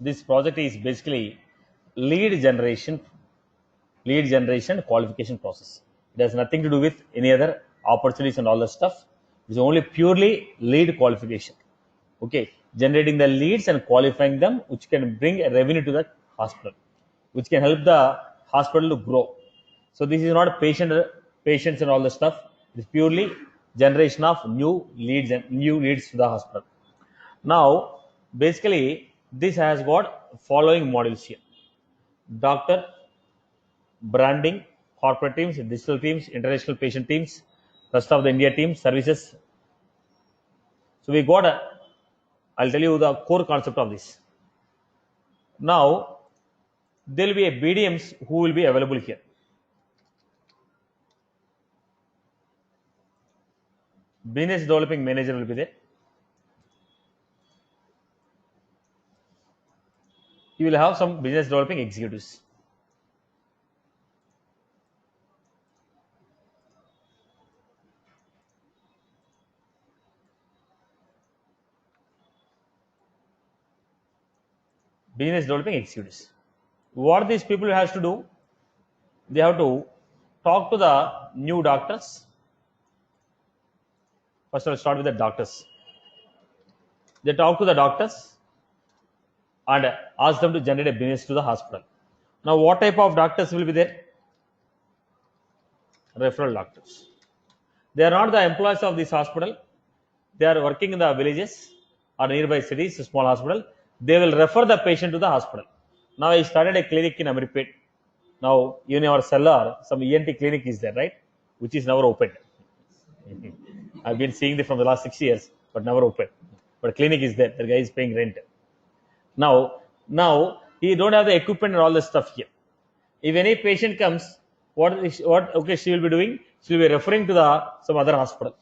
This project is basically lead generation lead generation qualification process. It has nothing to do with any other opportunities and all that stuff. It's only purely lead qualification. Okay, generating the leads and qualifying them, which can bring a revenue to the hospital, which can help the hospital to grow. So this is not a patients and all the stuff. It's purely generation of new leads to the hospital. Now, basically, this has got following modules here: doctor, branding, corporate teams, digital teams, international patient teams, rest of the India team, services. So we got a, I'll tell you the core concept of this. Now, there will be a BDMs who will be available here. Business developing manager will be there. You will have some business developing executives. Business developing executives. What these people has to do? They have to talk to the new doctors. First, I'll start with the doctors. They talk to the doctors and ask them to generate a business to the hospital. Now, what type of doctors will be there? Referral doctors. They are not the employees of this hospital. They are working in the villages or nearby cities, small hospital. They will refer the patient to the hospital. Now, I started a clinic in Amirpet. Now, in our cellar, some ENT clinic is there, right? Which is never opened. I've been seeing it from the last 6 years, but never opened. But clinic is there. The guy is paying rent. Now he don't have the equipment and all this stuff here. If any patient comes, okay she will be doing? She will be referring to the some other hospital.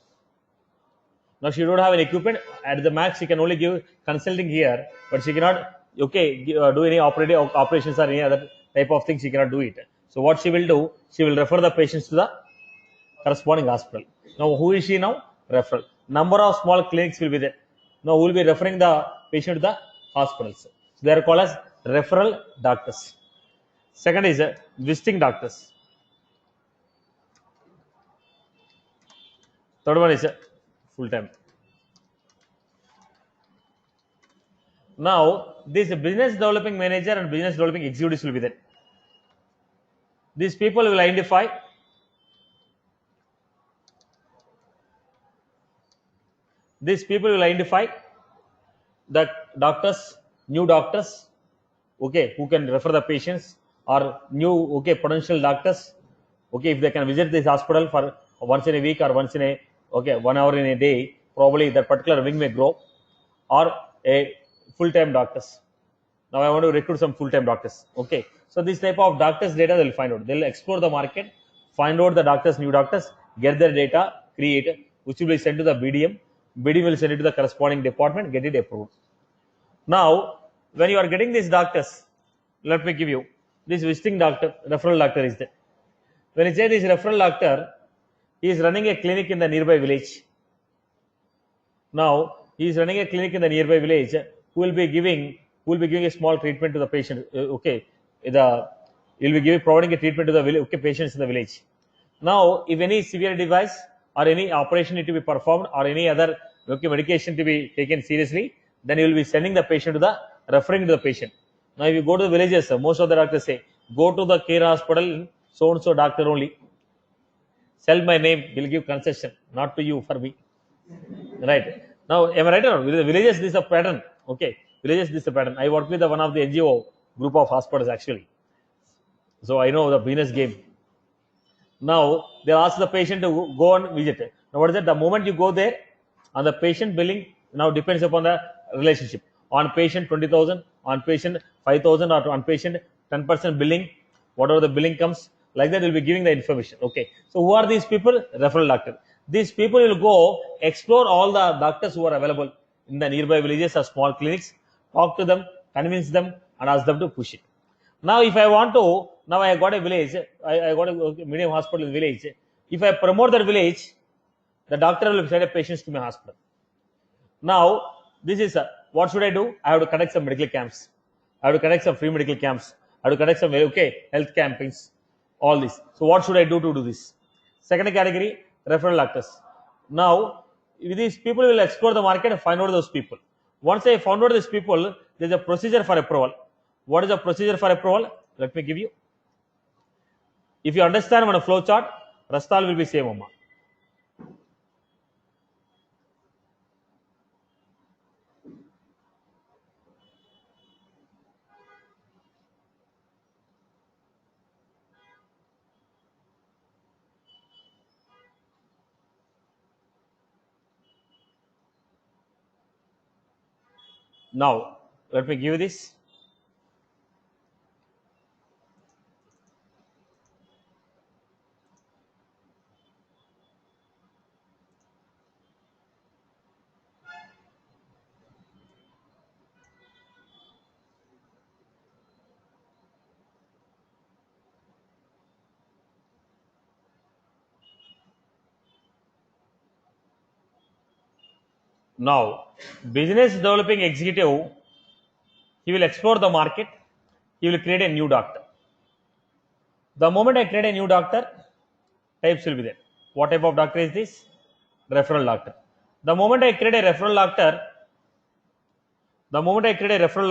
Now she don't have an equipment. At the max, she can only give consulting here, but she cannot do any operations or any other type of thing. She cannot do it. So what she will do? She will refer the patients to the corresponding hospital. Now who is she now? Referral. Number of small clinics will be there. Now who will be referring the patient to the hospitals? So they are called as referral doctors. Second is visiting doctors. Third one is full time. Now this business developing manager and business developing executives will be there. These people will identify the doctors, new doctors, okay, who can refer the patients, or new potential doctors, okay, if they can visit this hospital for once in a week or once in a 1 hour in a day, probably that particular wing may grow, or a full-time doctors. Now I want to recruit some full-time doctors. Okay, so this type of doctors data they'll find out. They'll explore the market, find out the doctors, new doctors, get their data, create it, which will be sent to the BDM. BDM will send it to the corresponding department, get it approved. Now, when you are getting these doctors, let me give you this visiting doctor, referral doctor is there. When you say this referral doctor, he is running a clinic in the nearby village. Now, he is running a clinic in the nearby village. Who will be giving a small treatment to the patient? He'll be providing a treatment to the patients in the village. Now, if any severe device or any operation need to be performed or any other medication to be taken seriously, then you will be sending the patient to the referring to the patient. Now, if you go to the villages, most of the doctors say, go to the care hospital, so and so doctor only. Sell my name, will give concession, not to you, for me. Right. Now, am I right or not? The villages, this is a pattern. Okay. Villages, this is a pattern. I work with one of the NGO group of hospitals actually. So I know the business game. Now, they ask the patient to go and visit. Now, what is it? The moment you go there, on the patient billing, now depends upon the relationship. On patient 20,000, on patient 5,000, or on patient 10% billing, whatever the billing comes, like that, will be giving the information. Okay. So, who are these people? Referral doctor. These people will go explore all the doctors who are available in the nearby villages or small clinics, talk to them, convince them, and ask them to push it. Now, if I want to, now I got a village, I got a medium hospital in village. If I promote that village, the doctor will send a patients to my hospital. Now, this is what should I do? I have to conduct some medical camps. I have to conduct some free medical camps. I have to conduct some health campaigns. All this. So what should I do to do this? Second category, referral doctors. Now, these people will explore the market and find out those people. Once I found out these people, there is a procedure for approval. What is the procedure for approval? Let me give you. If you understand on a flow chart, Rastal will be same, Amma. Now, let me give you this. Now, business developing executive, he will explore the market. He will create a new doctor. The moment I create a new doctor, types will be there. What type of doctor is this? Referral doctor. The moment I create a referral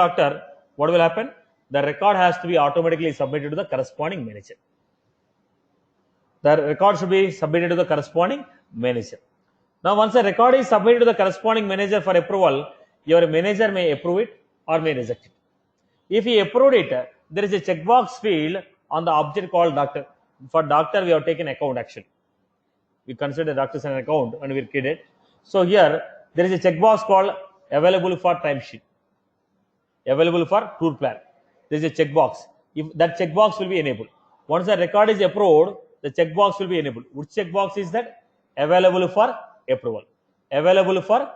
doctor, what will happen? The record has to be automatically submitted to the corresponding manager. The record should be submitted to the corresponding manager. Now, once the record is submitted to the corresponding manager for approval, your manager may approve it or may reject it. If he approved it, there is a checkbox field on the object called doctor. For doctor, we have taken account actually. We consider doctors an account and we create it. So here, there is a checkbox called available for timesheet, available for tour plan. There is a checkbox. If that checkbox will be enabled. Once the record is approved, the checkbox will be enabled. Which checkbox is that? Available for approval. Available for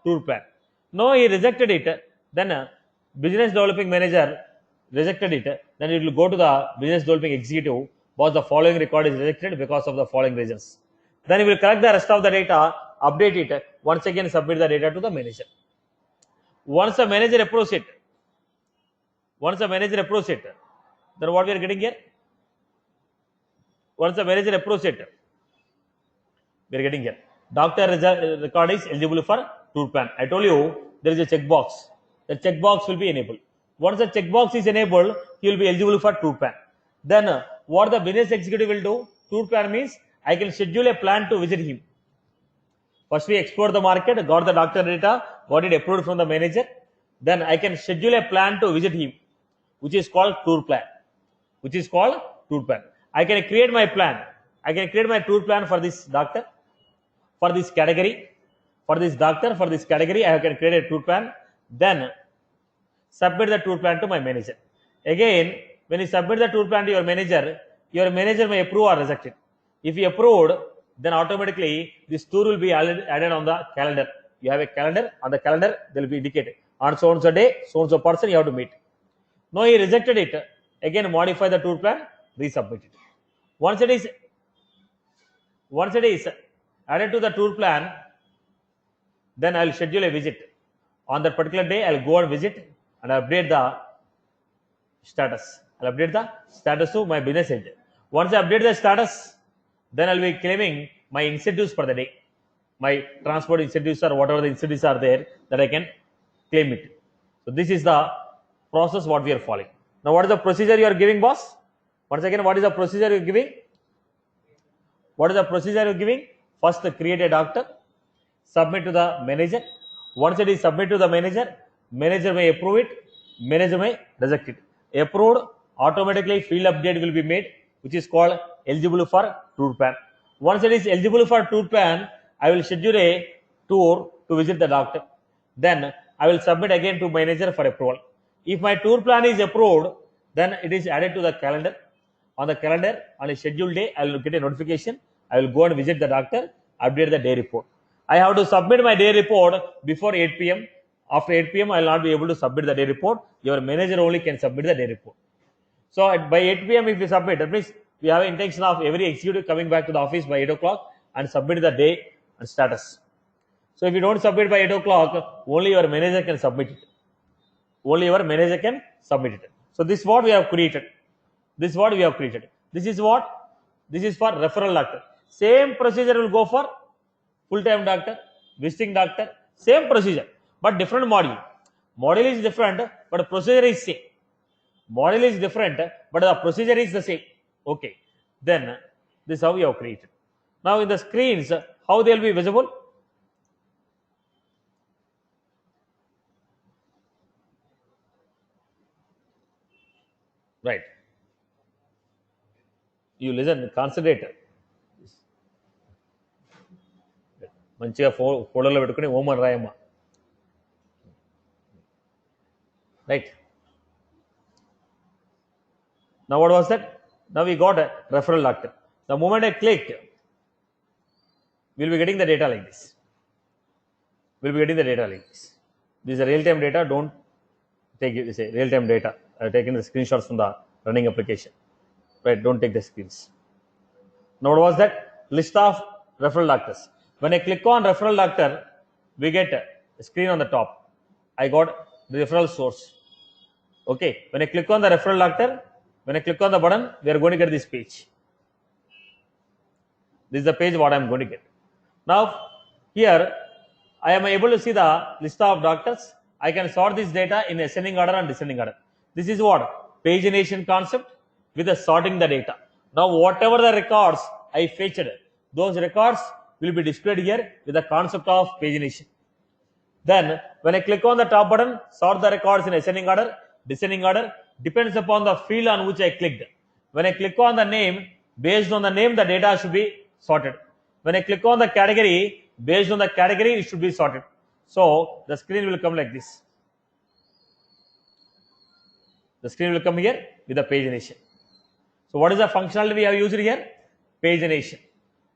tour plan. No, he rejected it. Then business developing manager rejected it. Then it will go to the business developing executive. Because the following record is rejected because of the following reasons. Then he will collect the rest of the data, update it, once again submit the data to the manager. Once the manager approves it, then what we are getting here? Once the manager approves it, we are getting here. Doctor record is eligible for tour plan. I told you there is a checkbox. The checkbox will be enabled. Once the checkbox is enabled, he will be eligible for tour plan. Then what the business executive will do? Tour plan means I can schedule a plan to visit him. First we explore the market, got the doctor data, got it approved from the manager. Then I can schedule a plan to visit him, which is called tour plan. I can create my plan. I can create my tour plan for this doctor, for this category, for this doctor, for this category. I can create a tour plan. Then submit the tour plan to my manager. Again, when you submit the tour plan to your manager may approve or reject it. If he approved, then automatically this tour will be added on the calendar. You have a calendar. On the calendar, there will be indicated on so and so day, so and so person you have to meet. No, he rejected it. Again, modify the tour plan, resubmit it. Once it is added to the tour plan, then I will schedule a visit. On that particular day, I will go and visit and update the status. I'll update the status to my business agent. Once I update the status, then I'll be claiming my incentives for the day. My transport incentives or whatever the incentives are there, that I can claim it. So this is the process what we are following. Now what is the procedure you are giving, boss? Once again, what is the procedure you are giving? First, create a doctor, submit to the manager. Once it is submitted to the manager may approve it, manager may reject it. Approved, automatically field update will be made, which is called eligible for tour plan. Once it is eligible for tour plan, I will schedule a tour to visit the doctor. Then I will submit again to manager for approval. If my tour plan is approved, then it is added to the calendar. On the calendar, on a scheduled day, I will get a notification. I will go and visit the doctor, update the day report. I have to submit my day report before 8 p.m. After 8 p.m., I will not be able to submit the day report. Your manager only can submit the day report. So by 8 p.m. if you submit, that means we have intention of every executive coming back to the office by 8 o'clock and submit the day and status. So if you don't submit by 8 o'clock, only your manager can submit it. Only your manager can submit it. So this is what we have created. This is what we have created. This is what? This is for referral doctor. Same procedure will go for full-time doctor, visiting doctor, same procedure, but different module. Module is different, but the procedure is same. Model is different, but the procedure is the same. Okay. Then this is how we have created. Now in the screens, how they will be visible? Right. You listen, concentrate. మంచిగా ఫోటోలో పెట్టుకుని ఓమన్ రాయమ్మ. Right. Now what was that? Now we got a referral doctor. The moment I click, we'll be getting the data like this. We'll be getting the data like this. This is a real-time data. Don't take it. This is real-time data. I've taken the screenshots from the running application. Right. Don't take the screens. Now what was that? List of referral doctors. When I click on referral doctor, we get a screen on the top. I got the referral source. Okay. When I click on the referral doctor, when I click on the button, we are going to get this page. This is the page what I am going to get. Now, here I am able to see the list of doctors. I can sort this data in ascending order and descending order. This is what? Pagination concept with the sorting the data. Now, whatever the records I fetched, those records will be displayed here with the concept of pagination. Then, when I click on the top button, sort the records in ascending order, descending order, depends upon the field on which I clicked. When I click on the name, based on the name, the data should be sorted. When I click on the category, based on the category, it should be sorted. So, the screen will come like this. The screen will come here with the pagination. So, what is the functionality we have used here? Pagination.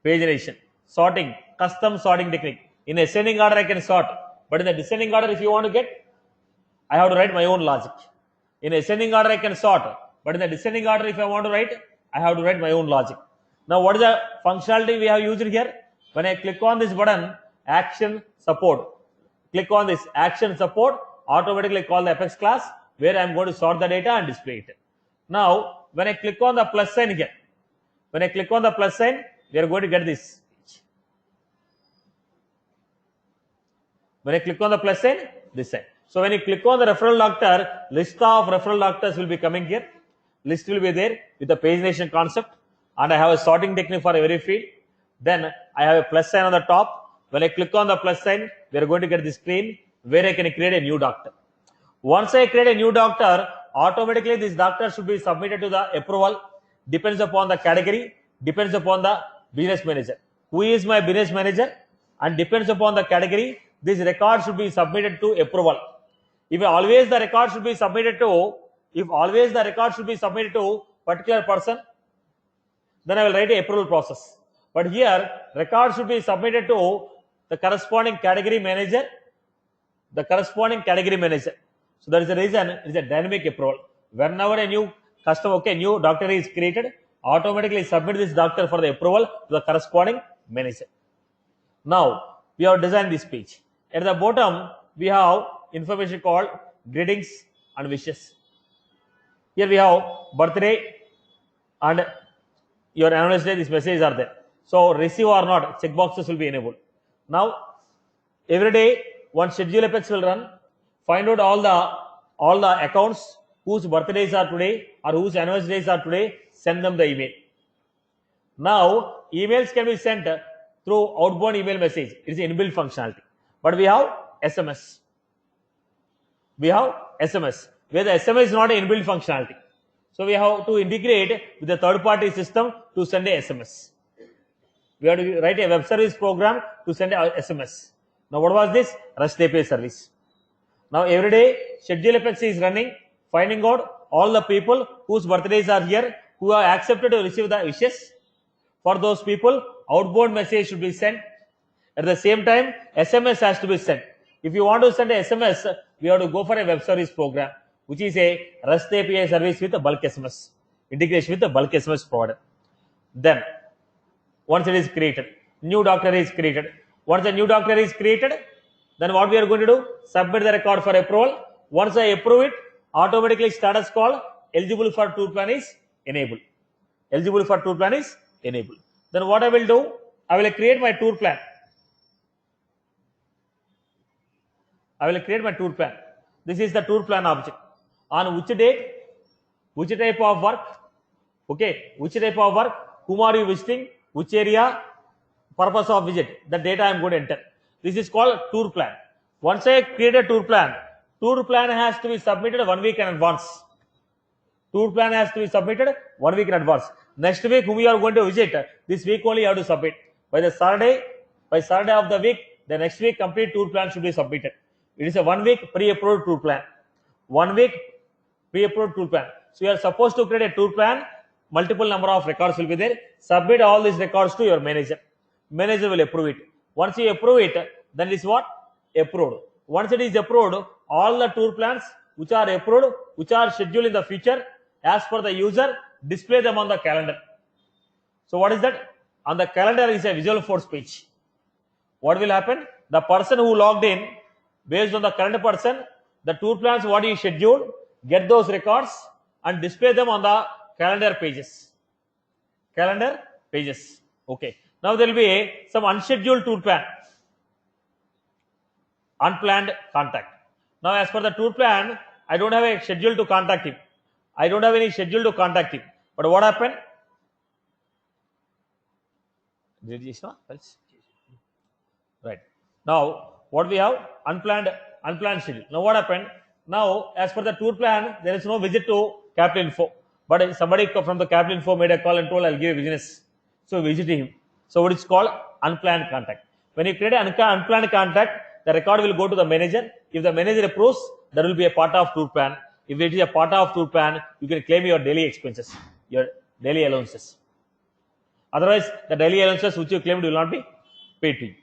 Pagination. Sorting. Custom sorting technique. In ascending order, I can sort. But in the descending order, if you want to get, I have to write my own logic. In ascending order, I can sort. But in the descending order, if I want to write, I have to write my own logic. Now, what is the functionality we have used here? When I click on this button, action support. Click on this action support, automatically call the Apex class where I am going to sort the data and display it. Now, when I click on the plus sign here, when I click on the plus sign, we are going to get this. When I click on the plus sign, this side. So when you click on the referral doctor, list of referral doctors will be coming here. List will be there with the pagination concept, and I have a sorting technique for every field. Then I have a plus sign on the top. When I click on the plus sign, we are going to get the screen where I can create a new doctor. Once I create a new doctor, automatically this doctor should be submitted to the approval. Depends upon the category, depends upon the business manager. Who is my business manager? And depends upon the category, this record should be submitted to approval. If always the record should be submitted to, particular person, then I will write a approval process. But here, record should be submitted to the corresponding category manager, So that is the reason it is a dynamic approval. Whenever a new customer, new doctor is created, automatically submit this doctor for the approval to the corresponding manager. Now, we have designed this page. At the bottom, we have information called greetings and wishes. Here we have birthday and your anniversary, these messages are there. So, receive or not, checkboxes will be enabled. Now, every day, one schedule Apex will run, find out all the accounts whose birthdays are today or whose anniversaries are today, send them the email. Now, emails can be sent through outbound email message. It is inbuilt functionality. But we have SMS. Where the SMS is not an inbuilt functionality. So we have to integrate with the third-party system to send a SMS. We have to write a web service program to send a SMS. Now what was this? REST API service. Now every day schedule Apex is running, finding out all the people whose birthdays are here, who are accepted to receive the wishes. For those people, outbound message should be sent. At the same time, SMS has to be sent. If you want to send a SMS, we have to go for a web service program, which is a REST API service with a bulk SMS, integration with the bulk SMS provider. Then, once it is created, new doctor is created. Once a new doctor is created, then what we are going to do? Submit the record for approval. Once I approve it, automatically status called eligible for tour plan is enabled. Eligible for tour plan is enabled. Then what I will do, I will create my tour plan. I will create my tour plan. This is the tour plan object. On which date, which type of work, okay, which type of work, whom are you visiting, which area, purpose of visit, the data I am going to enter. This is called tour plan. Once I create a tour plan has to be submitted 1 week in advance. Tour plan has to be submitted 1 week in advance. Next week, whom you are going to visit, this week only you have to submit. By Saturday of the week, the next week complete tour plan should be submitted. It is a 1 week pre-approved tour plan. 1 week pre-approved tour plan. So you are supposed to create a tour plan. Multiple number of records will be there. Submit all these records to your manager. Manager will approve it. Once you approve it, then it is what? Approved. Once it is approved, all the tour plans which are approved, which are scheduled in the future, as per the user, display them on the calendar. So what is that? On the calendar is a Visualforce page. What will happen? The person who logged in, based on the current person, the tour plans what he scheduled, get those records and display them on the calendar pages. Calendar pages. Okay. Now there will be some unscheduled tour plan. Unplanned contact. Now as per the tour plan, I don't have a schedule to contact him. I don't have any schedule to contact him. But what happened? Right. Now what we have? Unplanned schedule. Now what happened? Now as per the tour plan, there is no visit to Capital Info. But somebody from the Capital Info made a call and told I'll give a business. So visit him. So what is called unplanned contact. When you create an unplanned contact, the record will go to the manager. If the manager approves, that will be a part of tour plan. If it is a part of tour plan, you can claim your daily expenses, your daily allowances. Otherwise, the daily allowances which you claimed will not be paid to you.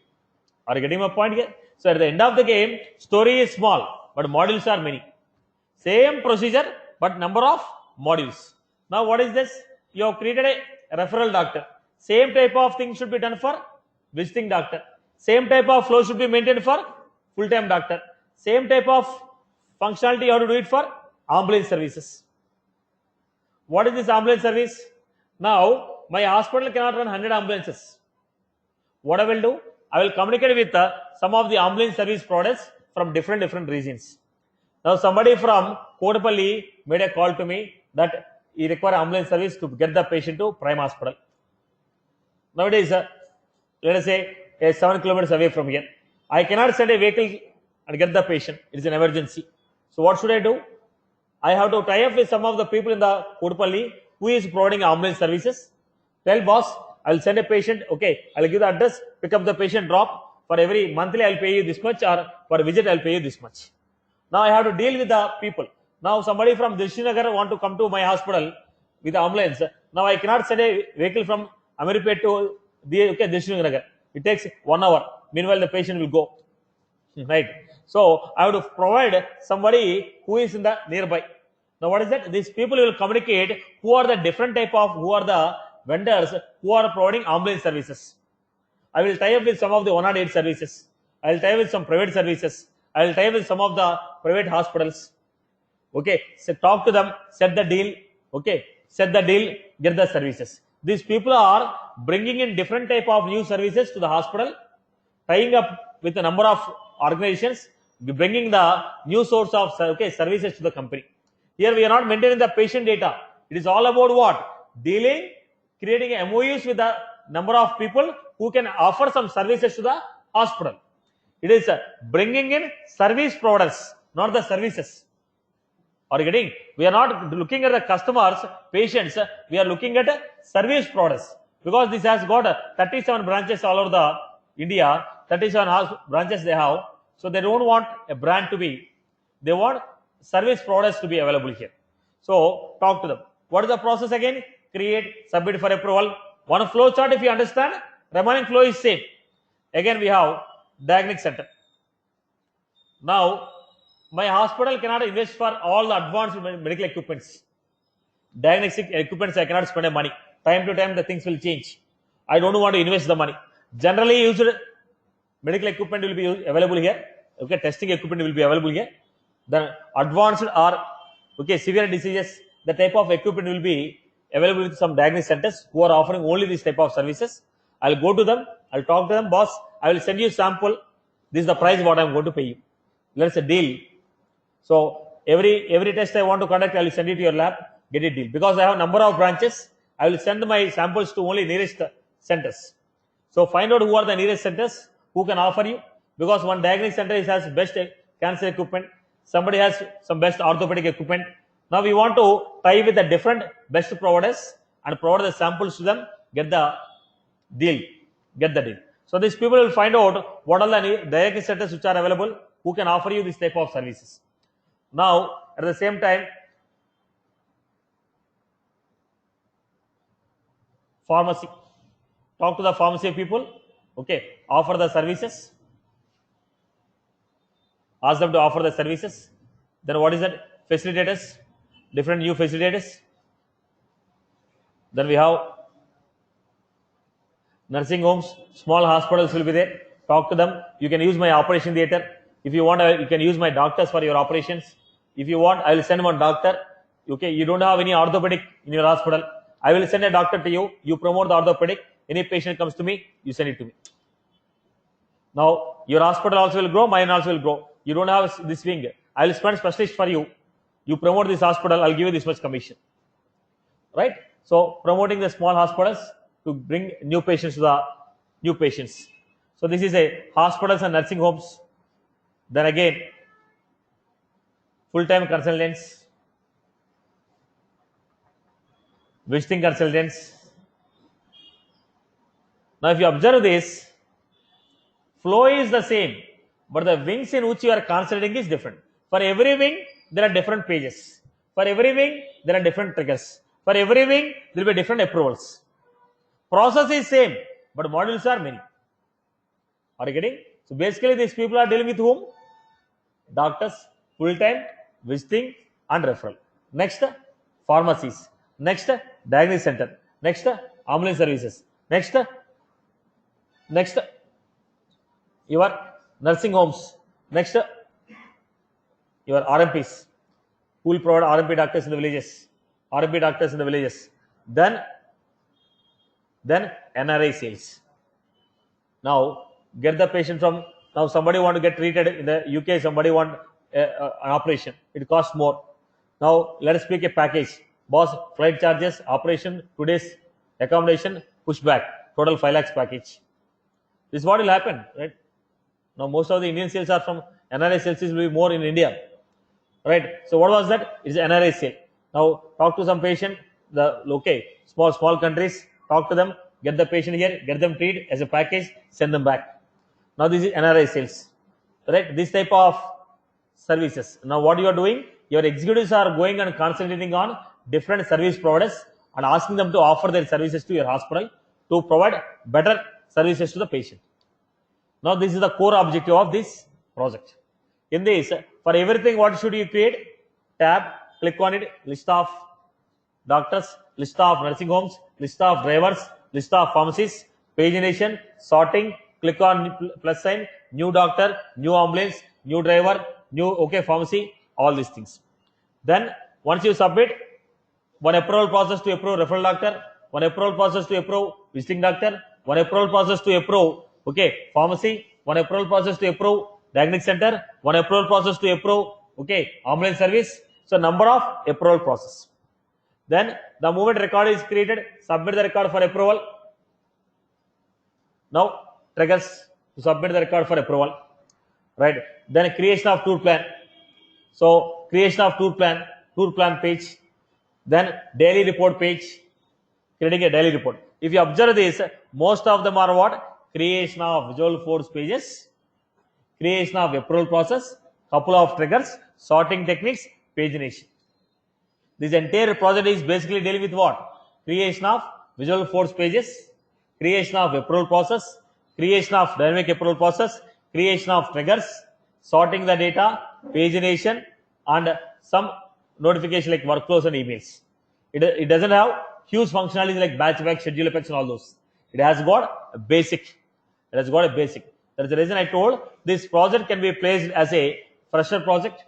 Are you getting my point here? So at the end of the game, story is small, but modules are many. Same procedure, but number of modules. Now what is this? You have created a referral doctor. Same type of thing should be done for visiting doctor. Same type of flow should be maintained for full-time doctor. Same type of functionality you have to do it for ambulance services. What is this ambulance service? Now, my hospital cannot run 100 ambulances. What I will do? I will communicate with some of the ambulance service providers from different regions. Now, somebody from Kodapalli made a call to me that he requires ambulance service to get the patient to Prime Hospital. Nowadays, let us say 7 kilometers away from here. I cannot send a vehicle and get the patient. It is an emergency. So what should I do? I have to tie up with some of the people in the Kodapalli who is providing ambulance services. Tell boss, I will send a patient. Okay, I will give the address, pick up the patient, drop. For every monthly I will pay you this much, or for a visit I will pay you this much. Now I have to deal with the people. Now somebody from Dishrinagar want to come to my hospital with the ambulance. Now I cannot send a vehicle from Amirpet to Dishrinagar. It takes 1 hour. Meanwhile, the patient will go. Right. So I have to provide somebody who is in the nearby. Now what is that? These people will communicate who are the different type of, who are the vendors who are providing ambulance services. I will tie up with some of the 108 services. I will tie up with some private services. I will tie up with some of the private hospitals. Okay. So talk to them, set the deal. Okay. Set the deal, get the services. These people are bringing in different type of new services to the hospital, tying up with a number of organizations, bringing the new source of services to the company. Here we are not maintaining the patient data. It is all about what? Dealing, creating MOUs with the number of people who can offer some services to the hospital. It is bringing in service providers, not the services. Are you getting? We are not looking at the customers, patients. We are looking at service providers, because this has got 37 branches all over the India. 37 branches they have. So they don't want a brand to be. They want service providers to be available here. So talk to them. What is the process again? Create, submit for approval. One flow chart, if you understand, remaining flow is same. Again we have diagnostic center. Now my hospital cannot invest for all the advanced medical equipments. Diagnostic equipments I cannot spend money. Time to time the things will change. I don't want to invest the money. Generally used medical equipment will be available here. Okay, testing equipment will be available here. Then advanced or severe diseases, the type of equipment will be available with some diagnostic centers who are offering only this type of services. I'll go to them, I'll talk to them, boss, I will send you sample. This is the price what I'm going to pay you. Let's a deal. So every test I want to conduct, I will send it to your lab, get it deal. Because I have number of branches, I will send my samples to only nearest centers. So find out who are the nearest centers who can offer you. Because one diagnostic center has best cancer equipment, somebody has some best orthopedic equipment. Now we want to tie with the different best providers and provide the samples to them, get the deal. So these people will find out what are the diagnostic centers which are available, who can offer you this type of services. Now, at the same time, pharmacy. Talk to the pharmacy people. Offer the services. Ask them to offer the services. Then what is that? Facilitators. Different new facilitators. Then we have nursing homes, small hospitals will be there. Talk to them. You can use my operation theater. If you want, you can use my doctors for your operations. If you want, I will send one doctor. You don't have any orthopedic in your hospital, I will send a doctor to you. You promote the orthopedic. Any patient comes to me, you send it to me. Now, your hospital also will grow, mine also will grow. You don't have this wing. I will spend specialist for you. You promote this hospital, I'll give you this much commission. Right? So, promoting the small hospitals to bring new patients to the new patients. So, this is a hospitals and nursing homes. Then again, full-time consultants, visiting consultants. Now, if you observe this, flow is the same, but the wings in which you are concentrating is different. For every wing, there are different pages. For every wing, there are different triggers. For every wing, there will be different approvals. Process is same, but modules are many. Are you getting? So basically, these people are dealing with whom? Doctors, full-time, visiting, and referral. Next, pharmacies. Next, diagnostic center. Next, ambulance services. Next, your nursing homes. Next, your RMPs, who will provide RMP doctors in the villages. RMP doctors in the villages. Then NRI sales. Now, get the patient from, now somebody want to get treated in the UK, somebody want an operation. It costs more. Now, let us pick a package. Boss, flight charges, operation, 2 days, accommodation, pushback. Total 5 lakhs package. This is what will happen, right? Now, most of the Indian sales are from NRI sales will be more in India, right? So, what was that? It's NRI sale. Now, talk to some patient, small countries, talk to them, get the patient here, get them treated as a package, send them back. Now, this is NRI sales, right? This type of services. Now, what you are doing? Your executives are going and concentrating on different service providers and asking them to offer their services to your hospital to provide better services to the patient. Now, this is the core objective of this project. In this, for everything, what should you create? Tab, click on it, list of doctors, list of nursing homes, list of drivers, list of pharmacies, pagination, sorting, click on plus sign, new doctor, new ambulance, new driver, new pharmacy, all these things. Then, once you submit, one approval process to approve referral doctor, one approval process to approve visiting doctor, one approval process to approve pharmacy, one approval process to approve diagnostic center, one approval process to approve ambulance service. So number of approval process. Then the moment record is created, submit the record for approval. Now triggers to submit the record for approval, right? Then creation of tour plan. So creation of tour plan page. Then daily report page, creating a daily report. If you observe this, most of them are what? Creation of Visualforce pages, creation of approval process, couple of triggers, sorting techniques, pagination. This entire project is basically dealing with what? Creation of Visualforce pages, creation of approval process, creation of dynamic approval process, creation of triggers, sorting the data, pagination, and some notification like workflows and emails. It doesn't have huge functionalities like batch effects, schedule effects, and all those. It has got a basic. It has got a basic. That is the reason I told this project can be placed as a fresher project.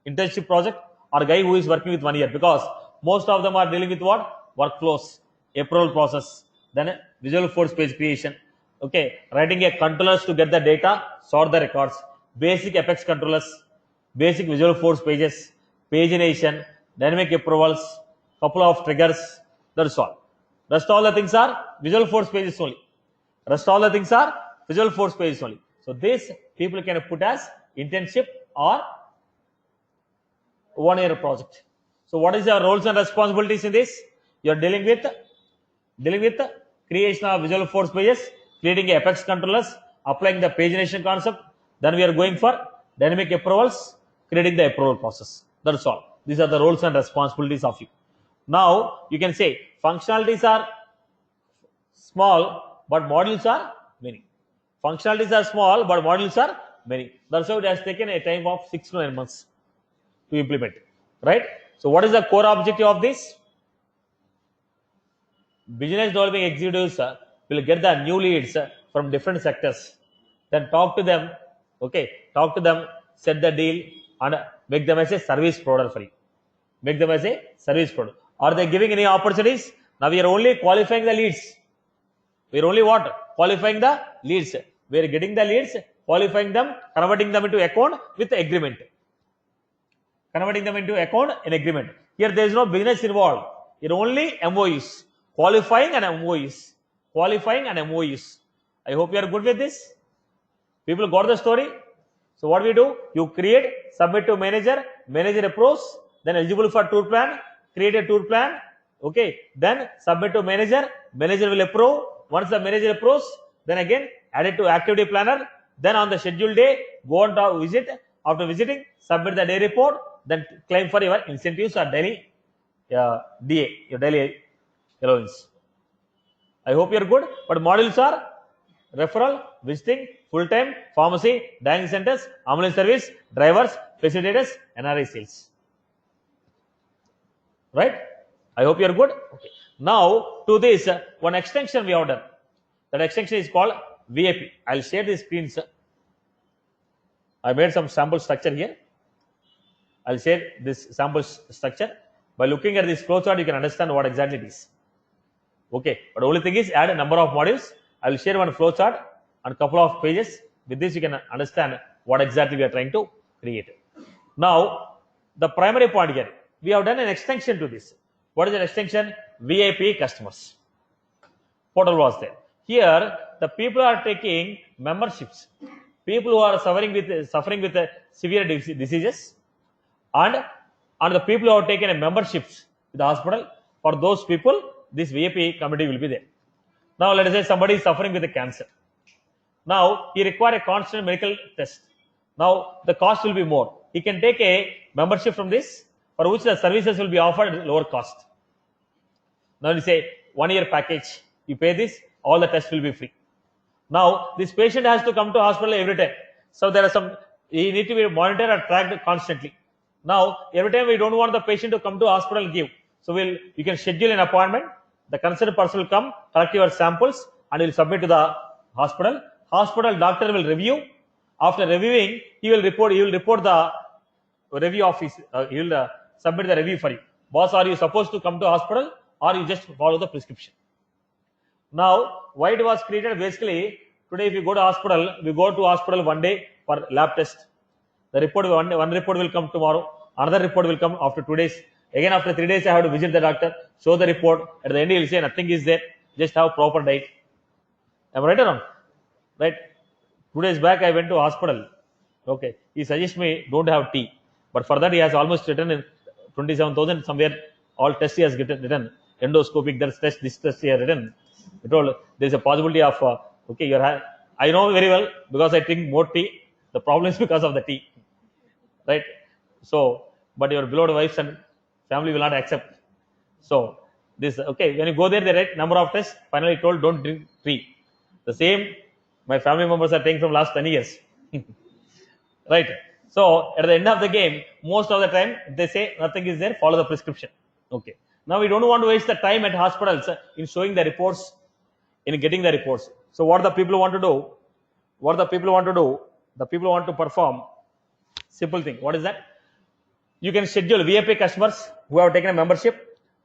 internship project or guy who is working with 1 year, because most of them are dealing with what? Workflows, approval process, then Visual Force page creation. Okay, writing a controllers to get the data, sort the records, basic Apex controllers, basic Visual Force pages, pagination, dynamic approvals, couple of triggers. That's all. Rest all the things are Visual Force pages only. Rest all the things are Visual Force pages only. So this people can put as internship or 1 year project. So what is your roles and responsibilities in this? You are dealing with creation of Visual Force pages, creating Apex controllers, applying the pagination concept. Then we are going for dynamic approvals, creating the approval process. That's all. These are the roles and responsibilities of you. Now you can say functionalities are small, but modules are many. Functionalities are small, but modules are many. That's why it has taken a time of 6 to 9 months to implement, right? So what is the core objective of this? Business developing executives will get the new leads from different sectors, then talk to them, set the deal and make them as a service provider for you. Make them as a service provider. Are they giving any opportunities? Now we are only qualifying the leads. We are only what? Qualifying the leads. We are getting the leads, qualifying them, converting them into account with agreement. Converting them into account in agreement. Here there is no business involved. Here only MOUs. Qualifying and MOUs. Qualifying and MOUs. I hope you are good with this. People got the story. So what we do? You create, submit to manager, manager approves, then eligible for tour plan, create a tour plan, okay, then submit to manager, manager will approve. Once the manager approves, then again add it to activity planner, then on the scheduled day, go on to visit. After visiting, submit the day report, then claim for your incentives or daily DA, your daily allowance. I hope you are good, but modules are referral, visiting, full-time, pharmacy, dining centers, ambulance service, drivers, facilitators, NRI sales. Right? I hope you are good. Okay. Now, to this, one extension we have done. That extension is called VAP. I'll share the screens. I made some sample structure here. I'll share this sample structure. By looking at this flowchart, you can understand what exactly it is. Okay, but the only thing is add a number of modules. I will share one flowchart and a couple of pages. With this, you can understand what exactly we are trying to create. Now, the primary point here, we have done an extension to this. What is an extension? VIP customers. Portal was there. Here, the people are taking memberships. People who are suffering with severe diseases, and the people who have taken a memberships with the hospital. For those people, this VIP committee will be there. Now, let us say somebody is suffering with a cancer. Now, he requires a constant medical test. Now, the cost will be more. He can take a membership from this, for which the services will be offered at lower cost. Now, you say 1 year package. You pay this, all the tests will be free. Now, this patient has to come to hospital every time. So, there are some, he need to be monitored or tracked constantly. Now, every time we don't want the patient to come to hospital and give. So, you can schedule an appointment. The concerned person will come, collect your samples, and will submit to the hospital. Hospital doctor will review. After reviewing, he will report the review office. He will submit the review for you. Boss, are you supposed to come to hospital, or you just follow the prescription? Now, why it was created? Basically, today if you go to hospital, we go to hospital 1 day for lab test. The report, one report will come tomorrow. Another report will come after 2 days. Again, after 3 days, I have to visit the doctor, show the report. At the end, he will say nothing is there. Just have proper diet. Am I right or wrong? Right? 2 days back, I went to hospital. Okay. He suggests me don't have tea. But for that, he has almost written in 27,000 somewhere. All tests he has written. Endoscopic, there's test, this test he has written. He told there's a possibility of, okay, I know very well because I drink more tea. The problem is because of the tea. Right? So, but your beloved wives and family will not accept. So, this, okay, when you go there, they write number of tests. Finally told don't drink tea. The same, my family members are taking from last 10 years. Right? So, at the end of the game, most of the time, they say nothing is there, follow the prescription. Okay. Now, we don't want to waste the time at hospitals in showing the reports, in getting the reports. So, what the people want to do? What the people want to do? The people want to perform simple thing. What is that? You can schedule VIP customers who have taken a membership.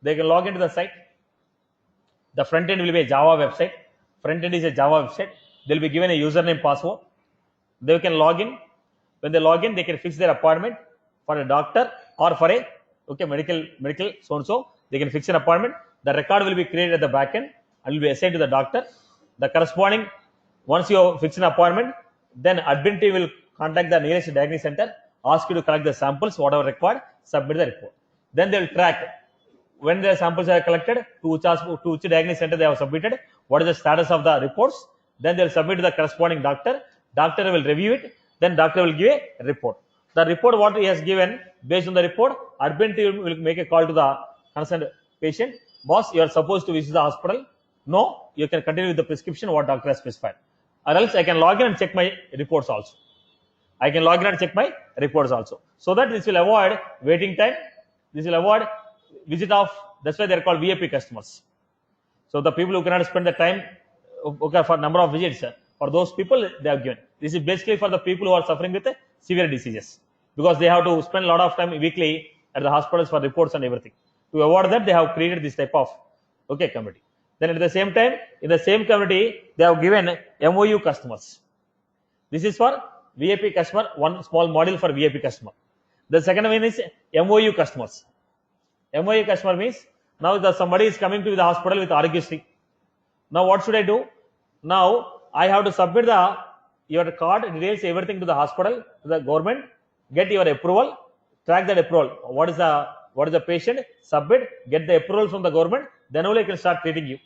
They can log into the site. The front end will be a Java website. Front end is a Java website. They'll be given a username, password. They can log in. When they log in, they can fix their appointment for a doctor or for a medical so and so. They can fix an appointment. The record will be created at the back end and will be assigned to the doctor. The corresponding, once you fix an appointment, then admin team will contact the nearest diagnostic center, ask you to collect the samples, whatever required, submit the report. Then they will track when the samples are collected, to which diagnostic center they have submitted, what is the status of the reports. Then they will submit to the corresponding doctor. Doctor will review it. Then doctor will give a report. The report what he has given, based on the report, admin team will make a call to the concerned patient. Boss, you are supposed to visit the hospital. No, you can continue with the prescription what doctor has specified. Or else I can log in and check my reports also. I can log in and check my reports also. So that this will avoid waiting time. This will avoid visit of, that's why they are called VIP customers. So the people who cannot spend the time for number of visits, for those people they have given. This is basically for the people who are suffering with severe diseases, because they have to spend a lot of time weekly at the hospitals for reports and everything. To avoid that, they have created this type of committee. Then at the same time, in the same committee, they have given MOU customers. This is for VIP customer, one small module for VIP customer. The second one is MOU customers. MOU customer means now somebody is coming to the hospital with Aarogyasri. Now what should I do? Now I have to submit your card details, everything to the hospital, to the government, get your approval, track that approval. What is the patient? Submit, get the approval from the government, then only I can start treating you.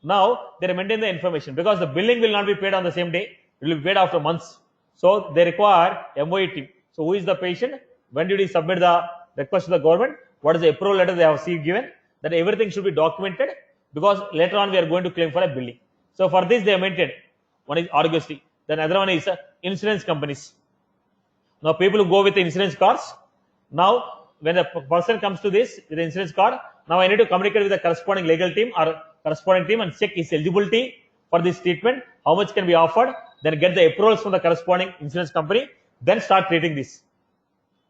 Now they maintain the information, because the billing will not be paid on the same day, it will be paid after months. So they require MOE team. So who is the patient? When did he submit the request to the government? What is the approval letter they have given? That everything should be documented, because later on we are going to claim for a billing. So for this they are maintained. One is Aarogyasri. Then another one is insurance companies. Now people who go with the insurance cards. Now when the person comes to this with the insurance card, now I need to communicate with the corresponding legal team or corresponding team and check his eligibility for this treatment, how much can be offered, then get the approvals from the corresponding insurance company, then start treating this.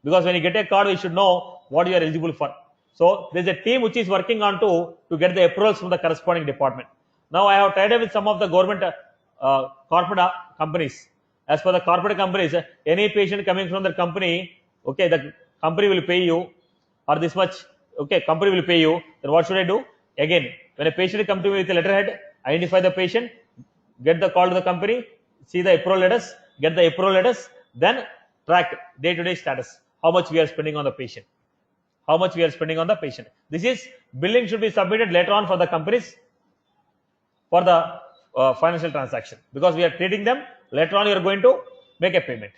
Because when you get a card, you should know what you are eligible for. So there is a team which is working on to get the approvals from the corresponding department. Now I have tied up with some of the government corporate companies. As for the corporate companies, any patient coming from the company, the company will pay you, or this much, company will pay you. Then what should I do? Again, when a patient comes to me with a letterhead, identify the patient, get the call to the company, see the approval letters, get the approval letters, then track day-to-day status. How much we are spending on the patient. How much we are spending on the patient. This is billing should be submitted later on for the companies for the financial transaction, because we are treating them. Later on you are going to make a payment.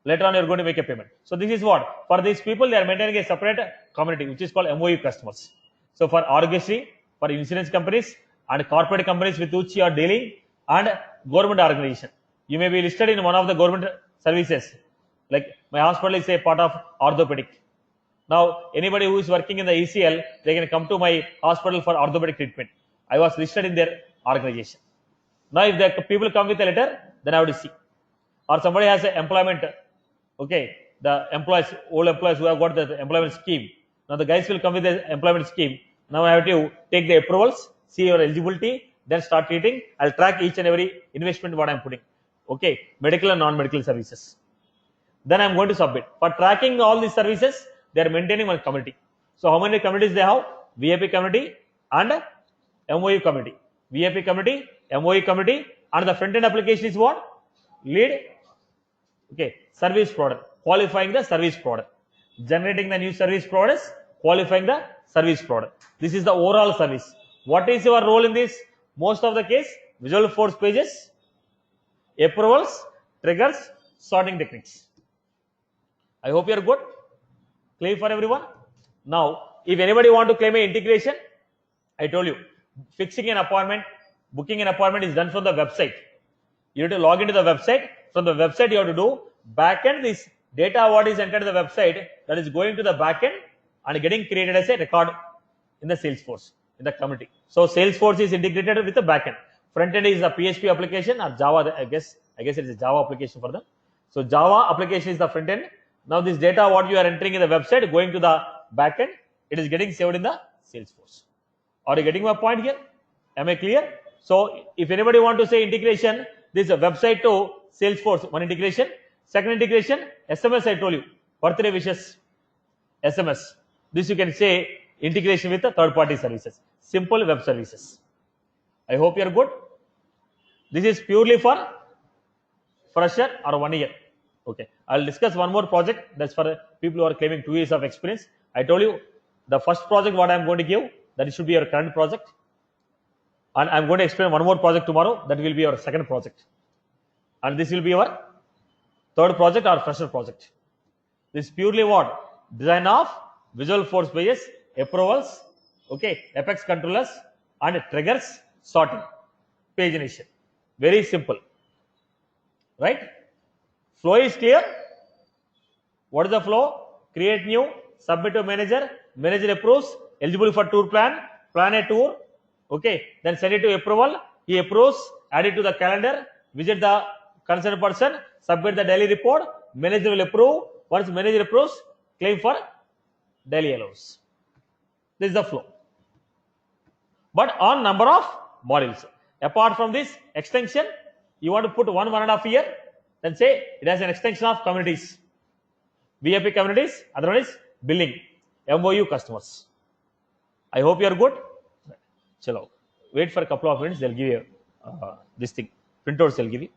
Later on you are going to make a payment. So this is what, for these people they are maintaining a separate community which is called MOU customers. So for Aarogyasri, for insurance companies and corporate companies with which you are dealing, and government organization, you may be listed in one of the government services. Like my hospital is a part of orthopedic. Now anybody who is working in the ECL, they can come to my hospital for orthopedic treatment. I was listed in their organization. Now if the people come with a letter, then I have to see. Or somebody has an employment, the employees, old employees who have got the employment scheme. Now the guys will come with the employment scheme. Now I have to take the approvals, see your eligibility, then start treating. I'll track each and every investment what I'm putting. Medical and non-medical services. Then I'm going to submit. For tracking all these services, they are maintaining one committee. So how many committees they have? VIP committee and MOU committee. VIP committee, MOU committee, and the front end application is what? Lead. Service product. Qualifying the service product. Generating the new service products, qualifying the service product. This is the overall service. What is your role in this? Most of the case, Visual Force pages, approvals, triggers, sorting techniques. I hope you are good. Clear for everyone? Now, if anybody want to claim an integration, I told you, fixing an appointment, booking an appointment is done from the website. You have to log into the website. From the website, you have to do backend. This data what is entered in the website, that is going to the backend and getting created as a record in the Salesforce, in the committee. So Salesforce is integrated with the backend. Front end is a PHP application or Java. I guess it is a Java application for them. So Java application is the front end, Now this data what you are entering in the website going to the backend, it is getting saved in the Salesforce. Are you getting my point here? Am I clear? So if anybody want to say integration, this is a website to Salesforce, one integration. Second integration, SMS I told you, birthday wishes, SMS. This you can say integration with the third party services, simple web services. I hope you are good. This is purely for fresher or 1 year. Okay, I'll discuss one more project that's for people who are claiming 2 years of experience. I told you the first project what I'm going to give, that should be your current project, and I'm going to explain one more project tomorrow, that will be your second project, and this will be your third project or fresher project. This is purely what? Design of Visual Force Pages, approvals, okay, Apex controllers and triggers, sorting, pagination. Very simple, right? Flow is clear. What is the flow? Create new, submit to manager, manager approves, eligible for tour plan, plan a tour, okay, then send it to approval, he approves, add it to the calendar, visit the concerned person, submit the daily report, manager will approve. Once manager approves, claim for daily allowance. This is the flow. But on number of modules. Apart from this extension, you want to put 1.5 year, then say it has an extension of communities. VIP communities, other one is billing, MOU customers. I hope you are good. Chalo. Wait for a couple of minutes, they'll give you this thing. Printouts they'll give you.